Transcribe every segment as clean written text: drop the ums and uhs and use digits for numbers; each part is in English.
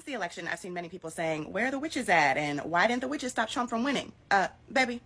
the election, I've seen many people saying, where are the witches at? And why didn't the witches stop Trump from winning? Baby,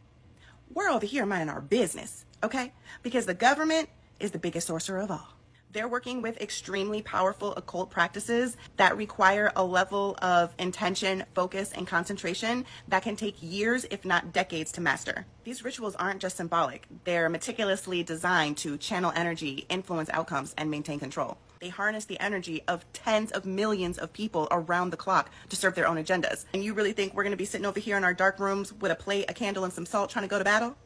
we're over here minding our business, okay? Because the government is the biggest sorcerer of all. They're working with extremely powerful occult practices that require a level of intention, focus, and concentration that can take years, if not decades, to master. These rituals aren't just symbolic. They're meticulously designed to channel energy, influence outcomes, and maintain control. They harness the energy of tens of millions of people around the clock to serve their own agendas. And you really think we're going to be sitting over here in our dark rooms with a plate, a candle, and some salt trying to go to battle?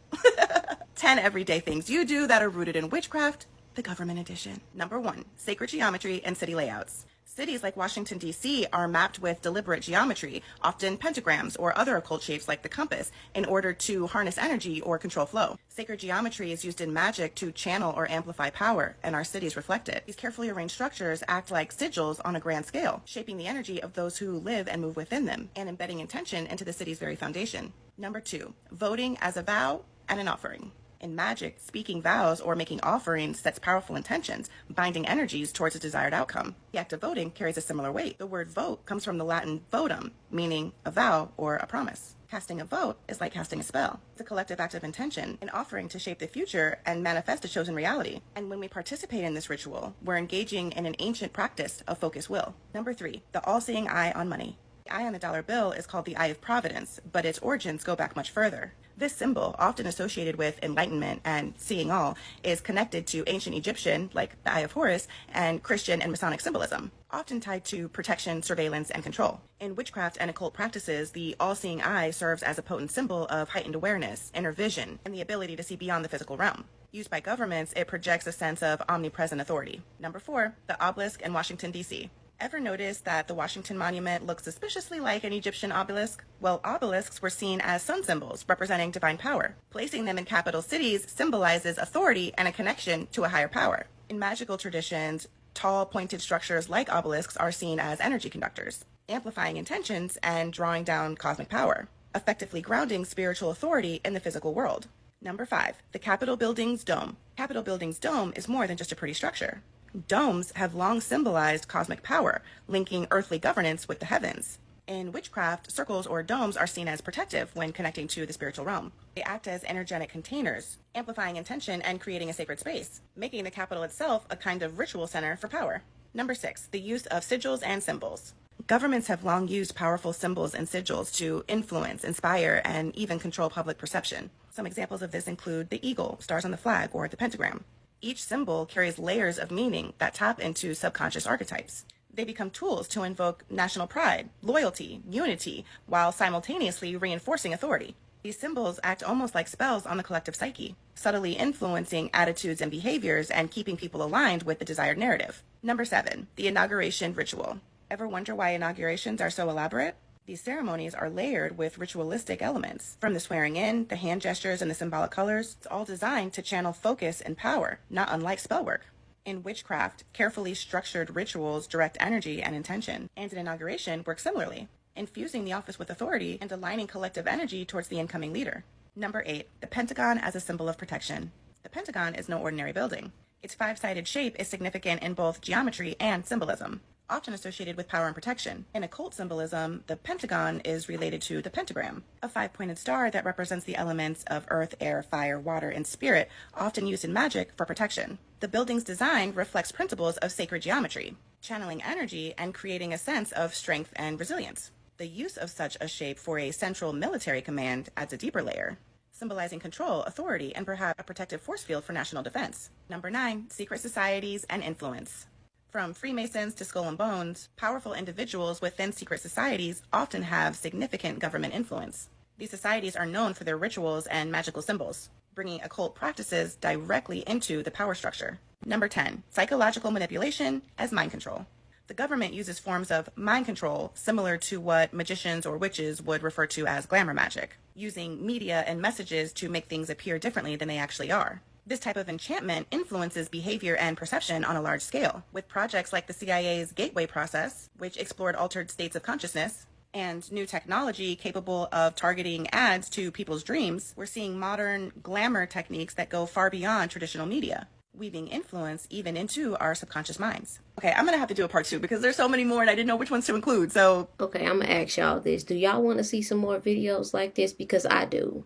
10 everyday things you do that are rooted in witchcraft, the government edition. Number 1, sacred geometry and city layouts. Cities like Washington, D.C. are mapped with deliberate geometry, often pentagrams or other occult shapes like the compass, in order to harness energy or control flow. Sacred geometry is used in magic to channel or amplify power, and our cities reflect it. These carefully arranged structures act like sigils on a grand scale, shaping the energy of those who live and move within them, and embedding intention into the city's very foundation. Number 2, voting as a vow and an offering. In magic, speaking vows or making offerings sets powerful intentions, binding energies towards a desired outcome. The act of voting carries a similar weight. The word vote comes from the Latin votum, meaning a vow or a promise. Casting a vote is like casting a spell. It's a collective act of intention, an offering to shape the future and manifest a chosen reality. And when we participate in this ritual, we're engaging in an ancient practice of focused will. Number 3, the all-seeing eye on money. The eye on the dollar bill is called the Eye of Providence, but its origins go back much further. This symbol, often associated with enlightenment and seeing all, is connected to ancient Egyptian, like the Eye of Horus, and Christian and Masonic symbolism, often tied to protection, surveillance, and control. In witchcraft and occult practices, the all-seeing eye serves as a potent symbol of heightened awareness, inner vision, and the ability to see beyond the physical realm. Used by governments, it projects a sense of omnipresent authority. Number 4, the obelisk in Washington, D.C. Ever notice that the Washington Monument looks suspiciously like an Egyptian obelisk? Well, obelisks were seen as sun symbols representing divine power. Placing them in capital cities symbolizes authority and a connection to a higher power. In magical traditions, tall, pointed structures like obelisks are seen as energy conductors, amplifying intentions and drawing down cosmic power, effectively grounding spiritual authority in the physical world. Number 5, the Capitol Building's dome. Capitol Building's dome is more than just a pretty structure. Domes have long symbolized cosmic power, linking earthly governance with the heavens. In witchcraft, circles or domes are seen as protective when connecting to the spiritual realm. They act as energetic containers, amplifying intention and creating a sacred space, making the Capitol itself a kind of ritual center for power. Number 6, the use of sigils and symbols. Governments have long used powerful symbols and sigils to influence, inspire, and even control public perception. Some examples of this include the eagle, stars on the flag, or the pentagram. Each symbol carries layers of meaning that tap into subconscious archetypes. They become tools to invoke national pride, loyalty, unity, while simultaneously reinforcing authority. These symbols act almost like spells on the collective psyche, subtly influencing attitudes and behaviors and keeping people aligned with the desired narrative. Number 7, the inauguration ritual. Ever wonder why inaugurations are so elaborate? These ceremonies are layered with ritualistic elements. From the swearing in, the hand gestures, and the symbolic colors, it's all designed to channel focus and power, not unlike spellwork. In witchcraft, carefully structured rituals direct energy and intention, and an inauguration works similarly, infusing the office with authority and aligning collective energy towards the incoming leader. Number 8, the Pentagon as a symbol of protection. The Pentagon is no ordinary building. Its 5-sided shape is significant in both geometry and symbolism, often associated with power and protection. In occult symbolism, the pentagon is related to the pentagram, a 5-pointed star that represents the elements of earth, air, fire, water, and spirit, often used in magic for protection. The building's design reflects principles of sacred geometry, channeling energy and creating a sense of strength and resilience. The use of such a shape for a central military command adds a deeper layer, symbolizing control, authority, and perhaps a protective force field for national defense. Number 9, secret societies and influence. From Freemasons to Skull and Bones, powerful individuals within secret societies often have significant government influence. These societies are known for their rituals and magical symbols, bringing occult practices directly into the power structure. Number 10, psychological manipulation as mind control. The government uses forms of mind control similar to what magicians or witches would refer to as glamour magic, using media and messages to make things appear differently than they actually are. This type of enchantment influences behavior and perception on a large scale, with projects like the CIA's Gateway Process, which explored altered states of consciousness, and new technology capable of targeting ads to people's dreams. We're seeing modern glamour techniques that go far beyond traditional media. weaving influence even into our subconscious minds. Okay, I'm gonna have to do a part 2 because there's so many more and I didn't know which ones to include. So, Okay, I'm gonna ask y'all this. Do y'all want to see some more videos like this? Because I do.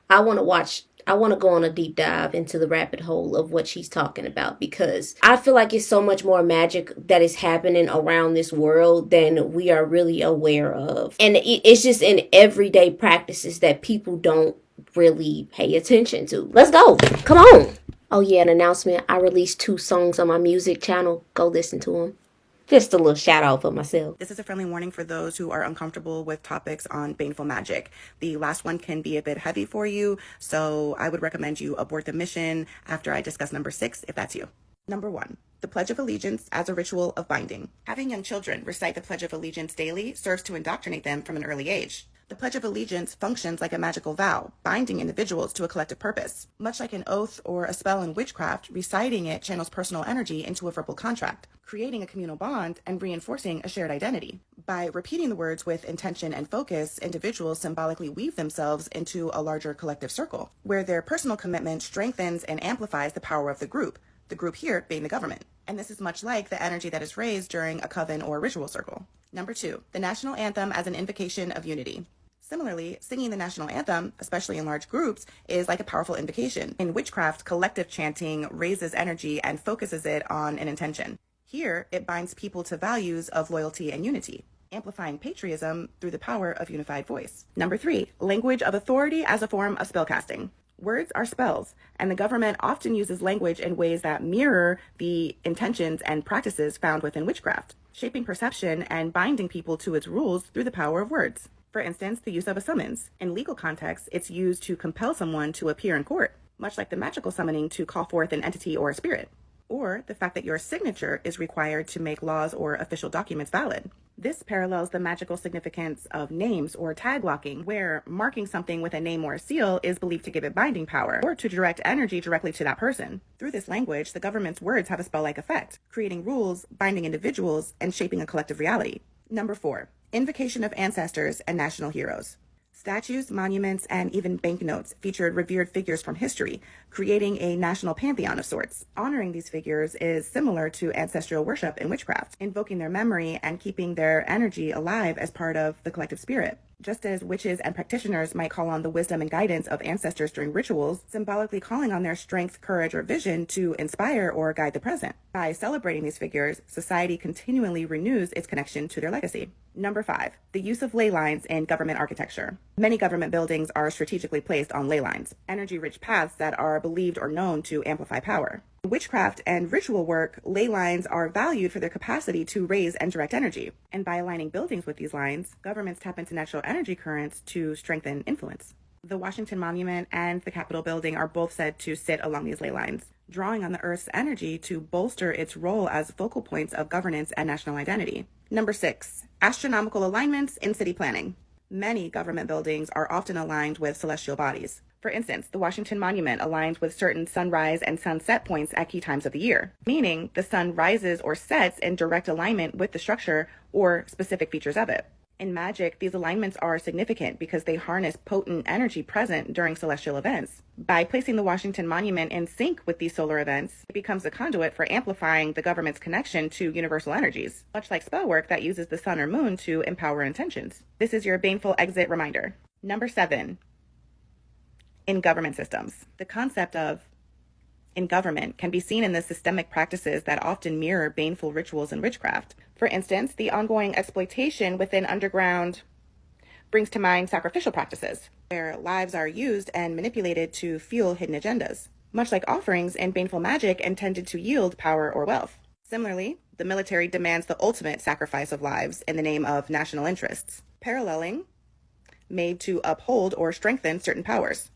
I want to watch. I want to go on a deep dive into the rabbit hole of what she's talking about because I feel like it's so much more magic that is happening around this world than we are really aware of. And it's just in everyday practices that people don't really pay attention to. Let's go. Come on. Oh, yeah, an announcement. I released 2 songs on my music channel. Go listen to them. Just a little shout out for myself. this is a friendly warning for those who are uncomfortable with topics on baneful magic. The last one can be a bit heavy for you, so I would recommend you abort the mission after I discuss number 6, if that's you. Number 1, the Pledge of Allegiance as a ritual of binding. Having young children recite the Pledge of Allegiance daily serves to indoctrinate them from an early age. The Pledge of Allegiance functions like a magical vow, binding individuals to a collective purpose. Much like an oath or a spell in witchcraft, reciting it channels personal energy into a verbal contract, creating a communal bond and reinforcing a shared identity. By repeating the words with intention and focus, individuals symbolically weave themselves into a larger collective circle, where their personal commitment strengthens and amplifies the power of the group here being the government. And this is much like the energy that is raised during a coven or ritual circle. Number 2, the national anthem as an invocation of unity. Similarly, singing the national anthem, especially in large groups, is like a powerful invocation. In witchcraft, collective chanting raises energy and focuses it on an intention. Here, it binds people to values of loyalty and unity, amplifying patriotism through the power of unified voice. Number 3, language of authority as a form of spellcasting. Words are spells, and the government often uses language in ways that mirror the intentions and practices found within witchcraft, shaping perception and binding people to its rules through the power of words. For instance, the use of a summons. In legal contexts, it's used to compel someone to appear in court, much like the magical summoning to call forth an entity or a spirit, or the fact that your signature is required to make laws or official documents valid. This parallels the magical significance of names or tag locking, where marking something with a name or a seal is believed to give it binding power or to direct energy directly to that person. Through this language, the government's words have a spell-like effect, creating rules, binding individuals, and shaping a collective reality. Number 4, invocation of ancestors and national heroes. Statues, monuments, and even banknotes featured revered figures from history, creating a national pantheon of sorts. Honoring these figures is similar to ancestral worship in witchcraft, invoking their memory and keeping their energy alive as part of the collective spirit. Just as witches and practitioners might call on the wisdom and guidance of ancestors during rituals, symbolically calling on their strength, courage, or vision to inspire or guide the present. By celebrating these figures, society continually renews its connection to their legacy. Number 5, the use of ley lines in government architecture. Many government buildings are strategically placed on ley lines, energy-rich paths that are believed or known to amplify power. In witchcraft and ritual work, ley lines are valued for their capacity to raise and direct energy. And by aligning buildings with these lines, governments tap into natural energy currents to strengthen influence. The Washington Monument and the Capitol building are both said to sit along these ley lines, drawing on the Earth's energy to bolster its role as focal points of governance and national identity. Number 6, astronomical alignments in city planning. Many government buildings are often aligned with celestial bodies. For instance, the Washington Monument aligns with certain sunrise and sunset points at key times of the year, meaning the sun rises or sets in direct alignment with the structure or specific features of it. In magic, these alignments are significant because they harness potent energy present during celestial events. By placing the Washington Monument in sync with these solar events, it becomes a conduit for amplifying the government's connection to universal energies, much like spell work that uses the sun or moon to empower intentions. This is your baneful exit reminder. Number 7, in government systems. The concept of in government can be seen in the systemic practices that often mirror baneful rituals in witchcraft. For instance, the ongoing exploitation within underground brings to mind sacrificial practices, where lives are used and manipulated to fuel hidden agendas, much like offerings in baneful magic intended to yield power or wealth. Similarly, the military demands the ultimate sacrifice of lives in the name of national interests, paralleling made to uphold or strengthen certain powers.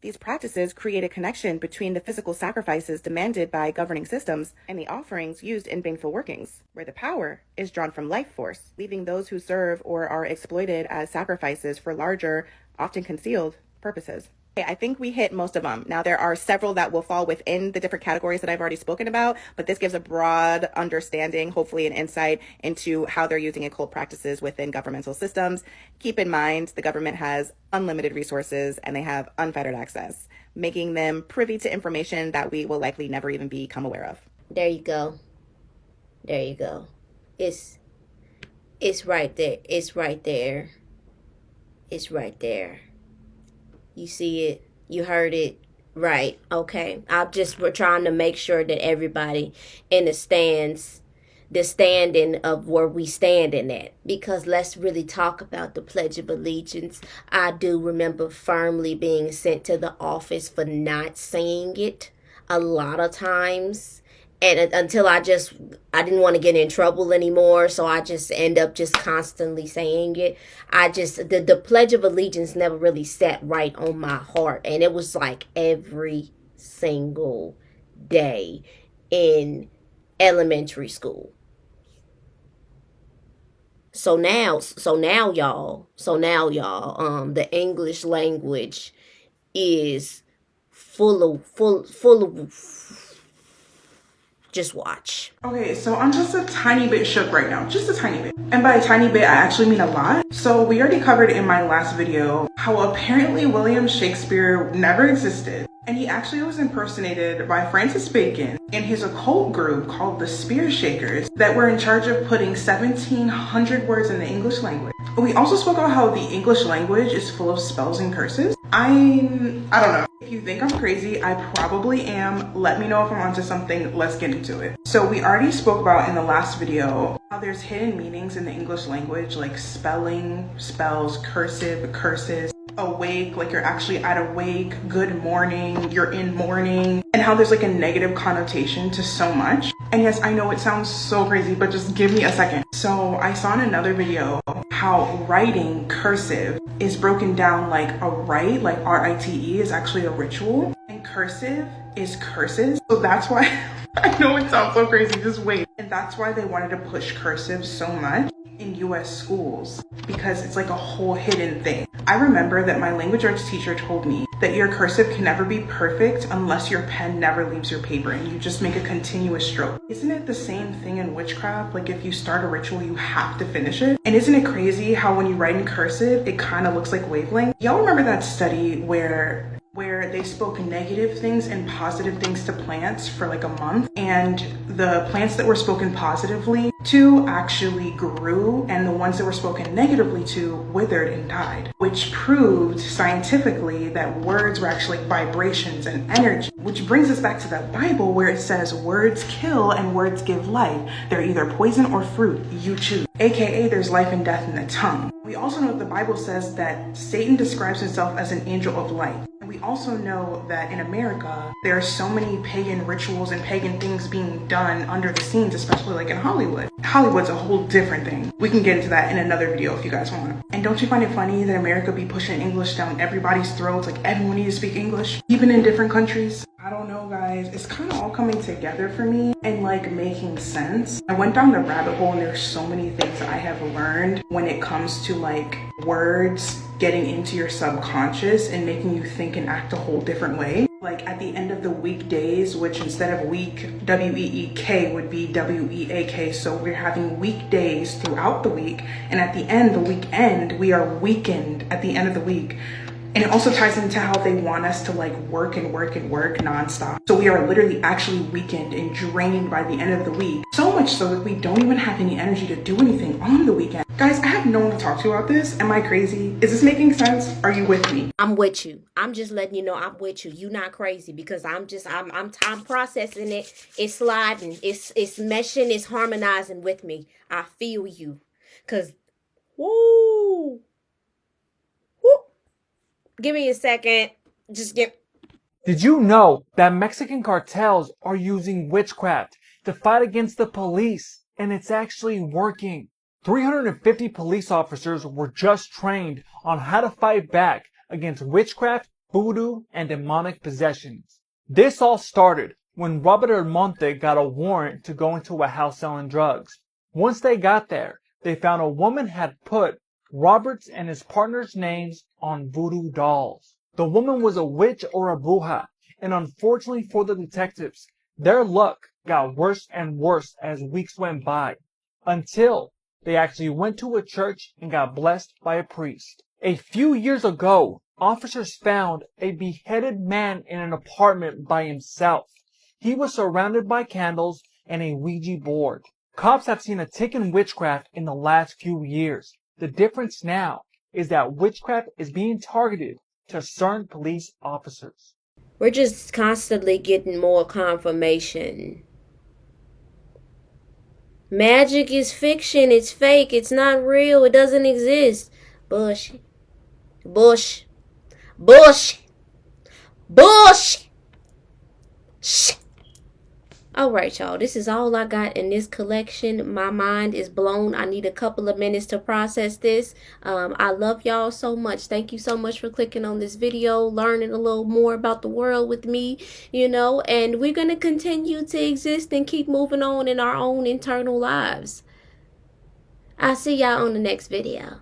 These practices create a connection between the physical sacrifices demanded by governing systems and the offerings used in baneful workings, where the power is drawn from life force, leaving those who serve or are exploited as sacrifices for larger, often concealed, purposes. Okay, I think we hit most of them. Now, there are several that will fall within the different categories that I've already spoken about, but this gives a broad understanding, hopefully an insight into how they're using occult practices within governmental systems. Keep in mind, the government has unlimited resources and they have unfettered access. making them privy to information that we will likely never even become aware of. There you go. There you go. It's right there. It's right there. It's right there. You see it. You heard it. Right. Okay. We're trying to make sure that everybody understands the standing of where we standing at. Because let's really talk about the Pledge of Allegiance. I do remember firmly being sent to the office for not saying it a lot of times. And until I didn't want to get in trouble anymore, so I just end up just constantly saying it. The Pledge of Allegiance never really sat right on my heart, and it was like every single day in elementary school. So now, y'all, the English language is full of. Just watch. Okay, so I'm just a tiny bit shook right now, just a tiny bit. And by a tiny bit, I actually mean a lot. So we already covered in my last video how apparently William Shakespeare never existed. And he actually was impersonated by Francis Bacon in his occult group called the Spear Shakers that were in charge of putting 1,700 words in the English language. We also spoke about how the English language is full of spells and curses. I don't know. If you think I'm crazy, I probably am. Let me know if I'm onto something. Let's get into it. So we already spoke about in the last video how there's hidden meanings in the English language, like spelling, spells, cursive, curses, awake, like you're actually at awake, good morning, you're in mourning, and how there's like a negative connotation to so much. And yes, I know it sounds so crazy, but just give me a second. So I saw in another video how writing cursive is broken down like a rite, like R-I-T-E is actually a ritual, and cursive is curses. So that's why I know it sounds so crazy, just wait. And that's why they wanted to push cursive so much in US schools, because it's like a whole hidden thing. I remember that my language arts teacher told me that your cursive can never be perfect unless your pen never leaves your paper and you just make a continuous stroke. Isn't it the same thing in witchcraft? Like if you start a ritual, you have to finish it. And isn't it crazy how when you write in cursive, it kind of looks like wavelength? Y'all remember that study where they spoke negative things and positive things to plants for like a month, and the plants that were spoken positively to actually grew, and the ones that were spoken negatively to withered and died, which proved scientifically that words were actually vibrations and energy, which brings us back to the Bible where it says words kill and words give life. They're either poison or fruit, you choose. AKA there's life and death in the tongue. We also know that the Bible says that Satan describes himself as an angel of light. We also know that in America, there are so many pagan rituals and pagan things being done under the scenes, especially like in Hollywood. Hollywood's a whole different thing. We can get into that in another video if you guys want. And don't you find it funny that America be pushing English down everybody's throats? Like everyone needs to speak English, even in different countries. I don't know, guys. It's kind of all coming together for me and like making sense. I went down the rabbit hole and there's so many things that I have learned when it comes to like words getting into your subconscious and making you think and act a whole different way. Like at the end of the weekdays, which instead of week, W-E-E-K would be W-E-A-K. So we're having weekdays throughout the week. And at the end, the weekend, we are weakened at the end of the week. And it also ties into how they want us to like work and work and work nonstop. So we are literally actually weakened and drained by the end of the week. So much so that we don't even have any energy to do anything on the weekend. Guys, I have no one to talk to about this. Am I crazy? Is this making sense? Are you with me? I'm with you. I'm just letting you know I'm with you. You're not crazy because I'm processing it. It's sliding. It's meshing. It's harmonizing with me. I feel you. Cause woo. Give me a second. Did you know that Mexican cartels are using witchcraft to fight against the police? And it's actually working. 350 police officers were just trained on how to fight back against witchcraft, voodoo, and demonic possessions. This all started when Robert Almonte got a warrant to go into a house selling drugs. Once they got there, they found a woman had put Robert's and his partner's names on voodoo dolls. The woman was a witch or a bruja, and unfortunately for the detectives, their luck got worse and worse as weeks went by, until they actually went to a church and got blessed by a priest. A few years ago, officers found a beheaded man in an apartment by himself. He was surrounded by candles and a Ouija board. Cops have seen a tick in witchcraft in the last few years. The difference now is that witchcraft is being targeted to certain police officers. We're just constantly getting more confirmation. Magic is fiction. It's fake. It's not real. It doesn't exist. Bush. Bush. Bush. Bush. Shh. Alright, y'all. This is all I got in this collection. My mind is blown. I need a couple of minutes to process this. I love y'all so much. Thank you so much for clicking on this video, learning a little more about the world with me, and we're going to continue to exist and keep moving on in our own internal lives. I'll see y'all on the next video.